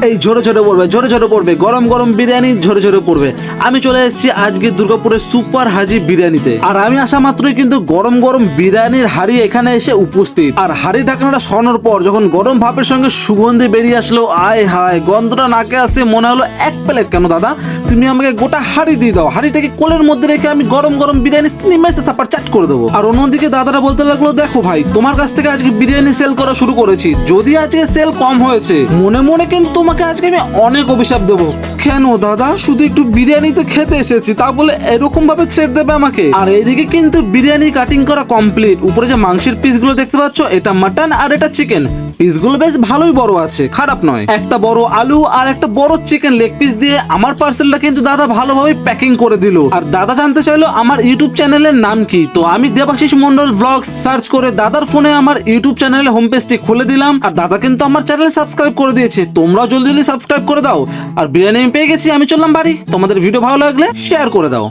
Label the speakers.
Speaker 1: এই ঝরে ঝরে পড়বে, ঝরে ঝরে পড়বে, গরম গরম বিরিয়ানি ঝরে ঝরে পড়বে। আমি চলে এসেছি আজকে দুর্গাপুরের সুপার হাজি বিরিয়ানিতে। আর আমি আসা মাত্রই কিন্তু গরম গরম বিরিয়ানির হাড়ি এখানে এসে উপস্থিত। আর হাড়ি ঢাকনাটা সরানোর পর যখন গরম ভাপের সঙ্গে সুগন্ধি বেরিয়ে আসলো, আয় হায়, গন্ধটা নাকে আসতে মনে হলো এক প্লেট কেন দাদা, তুমি আমাকে গোটা হাড়ি দিয়ে দাও। হাড়িটাকে কোলের মধ্যে রেখে আমি গরম গরম বিরিয়ানি সিনেমাইসে সাপার চাট করে দেবো। আর অন্যদিকে দাদারা বলতে লাগলো, দেখো ভাই, তোমার কাছ থেকে আজকে বিরিয়ানি সেল করা শুরু করেছি, যদি আজকে সেল কম হয়েছে মনে মনে কিন্তু তোমাকে আজকে আমি অনেক অভিশাপ দেবো। কেন দাদা, শুধু একটু বিরিয়ানি তো খেতে এসেছি, তা বলে এরকম ভাবে ছেড়ে দেবে আমাকে? আর এইদিকে কিন্তু বিরিয়ানি কাটিং করা কমপ্লিট। উপরে যে মাংসের পিসগুলো দেখতে পাচ্ছ, এটা মাটন আর এটা চিকেন। পিসগুলো বেশ ভালোই বড় আছে, খারাপ নয়। একটা বড় আলু আর একটা বড় চিকেন লেগ পিস দিয়ে আমার পার্সেলটা কিন্তু দাদা ভালোভাবে প্যাকিং করে দিল। আর দাদা জানতে চাইলো আমার ইউটিউব চ্যানেলের নাম কি। তো আমি দেবাশিস মন্ডল ব্লগ সার্চ করে দাদার ফোনে আমার ইউটিউব চ্যানেলের হোম পেজটি খুলে দিলাম। আর দাদা কিন্তু আমার চ্যানেল সাবস্ক্রাইব করে দিয়েছে, তোমরাও জলদি জলদি সাবস্ক্রাইব করে দাও। আর বিরিয়ানি আমি পেয়ে গেছি, আমি চললাম বাড়ি। তোমাদের ভিডিও ভালো লাগলে শেয়ার করে দাও।